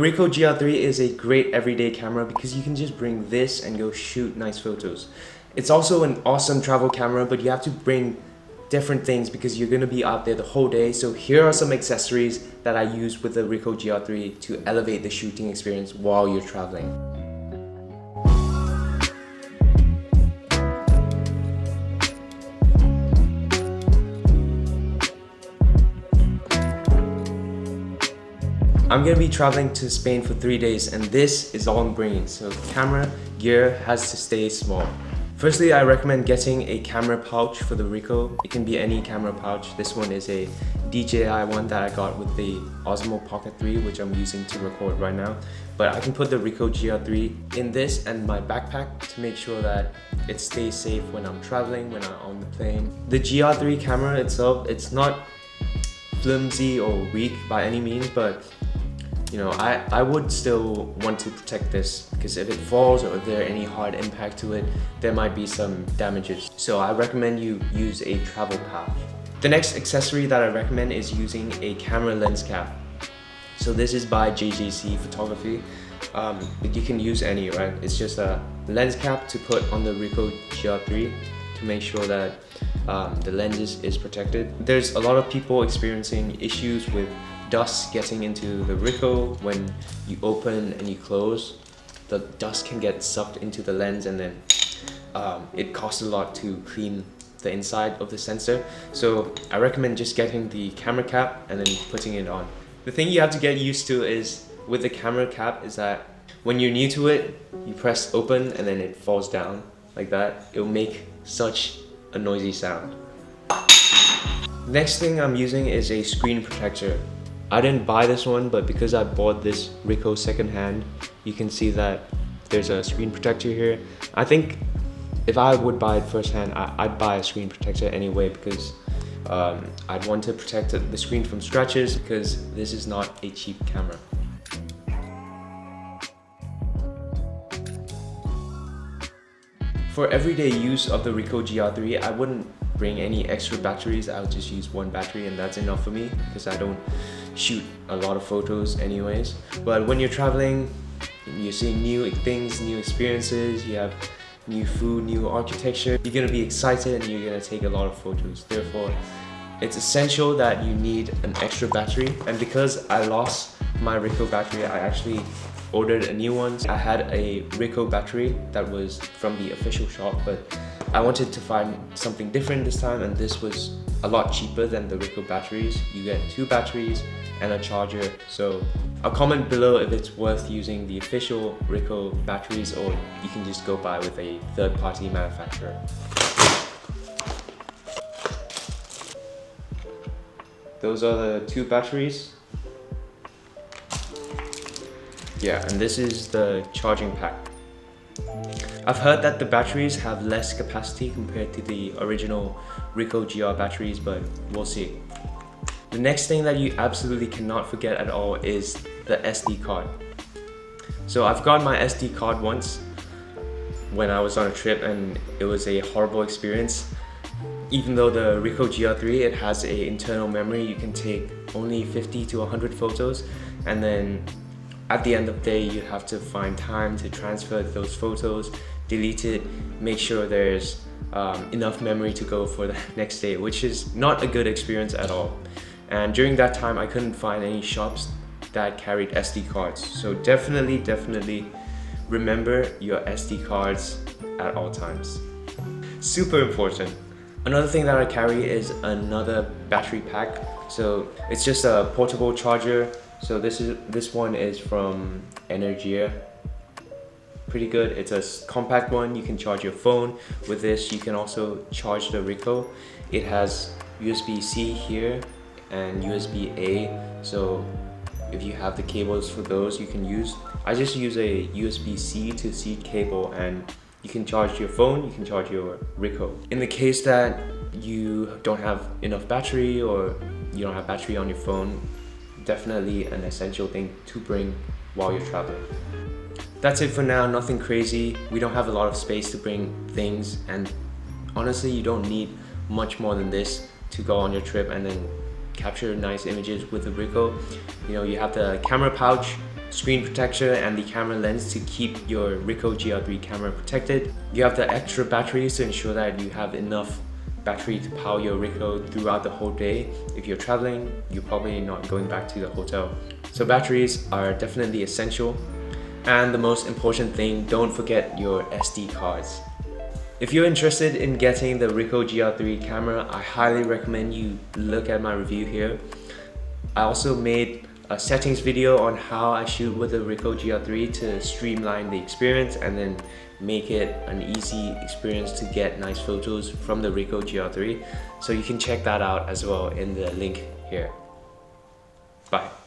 Ricoh GR3 is a great everyday camera because you can just bring this and go shoot nice photos. It's also an awesome travel camera, but you have to bring different things because you're going to be out there the whole day. So here are some accessories that I use with the Ricoh GR3 to elevate the shooting experience while you're traveling. I'm going to be traveling to Spain for 3 days and this is all I'm bringing, so camera gear has to stay small. Firstly, I recommend getting a camera pouch for the Ricoh. It can be any camera pouch. This one is a DJI one that I got with the Osmo Pocket 3, which I'm using to record right now. But I can put the Ricoh GR3 in this and my backpack to make sure that it stays safe when I'm traveling, when I'm on the plane. The GR3 camera itself, it's not flimsy or weak by any means, but you know, I would still want to protect this because if it falls or if there are any hard impact to it, there might be some damages. So I recommend you use a travel pouch. The next accessory that I recommend is using a camera lens cap. So this is by JJC Photography. But you can use any, right? It's just a lens cap to put on the Ricoh GR3 to make sure that the lens is protected. There's a lot of people experiencing issues with dust getting into the Ricoh. When you open and you close, the dust can get sucked into the lens and then it costs a lot to clean the inside of the sensor. So I recommend just getting the camera cap and then putting it on. The thing you have to get used to is with the camera cap is that when you're new to it, you press open and then it falls down like that. It will make such a noisy sound. Next thing I'm using is a screen protector. I didn't buy this one, but because I bought this Ricoh secondhand, you can see that there's a screen protector here. I think if I would buy it firsthand, I'd buy a screen protector anyway because I'd want to protect the screen from scratches because this is not a cheap camera. For everyday use of the Ricoh GR3, I wouldn't bring any extra batteries. I'll just use one battery and that's enough for me because I don't shoot a lot of photos anyways. But when you're traveling, you're seeing new things, new experiences, you have new food, new architecture, you're gonna be excited and you're gonna take a lot of photos. Therefore, it's essential that you need an extra battery. And because I lost my Ricoh battery, I actually ordered a new one. I had a Ricoh battery that was from the official shop, but I wanted to find something different this time, and this was a lot cheaper than the Ricoh batteries. You get 2 batteries and a charger. So I'll comment below if it's worth using the official Ricoh batteries or you can just go buy with a third-party manufacturer. Those are the 2 batteries. Yeah, and this is the charging pack. I've heard that the batteries have less capacity compared to the original Ricoh GR batteries, but we'll see. The next thing that you absolutely cannot forget at all is the SD card. So I've got my SD card once when I was on a trip and it was a horrible experience. Even though the Ricoh GR3, it has an internal memory, you can take only 50 to 100 photos, and then at the end of the day, you have to find time to transfer those photos, delete it, make sure there's enough memory to go for the next day, which is not a good experience at all. And during that time, I couldn't find any shops that carried SD cards. So definitely remember your SD cards at all times. Super important. Another thing that I carry is another battery pack. So it's just a portable charger. So this one is from Energia. Pretty good. It's a compact one. You can charge your phone with this. You can also charge the Ricoh. It has USB-C here and USB-A. So if you have the cables for those, you can use. I just use a USB-C to C cable and you can charge your phone, you can charge your Ricoh. In the case that you don't have enough battery or you don't have battery on your phone, definitely an essential thing to bring while you're traveling. That's it for now, nothing crazy. We don't have a lot of space to bring things, and honestly you don't need much more than this to go on your trip and then capture nice images with the Ricoh. You know, you have the camera pouch screen protector and the camera lens to keep your Ricoh GR3 camera protected. You have the extra batteries to ensure that you have enough battery to power your Ricoh throughout the whole day. If you're traveling, you're probably not going back to the hotel. So batteries are definitely essential. And the most important thing, don't forget your SD cards. If you're interested in getting the Ricoh GR3 camera, I highly recommend you look at my review here. I also made a settings video on how I shoot with the Ricoh GR3 to streamline the experience and then make it an easy experience to get nice photos from the Ricoh GR3. So you can check that out as well in the link here. Bye.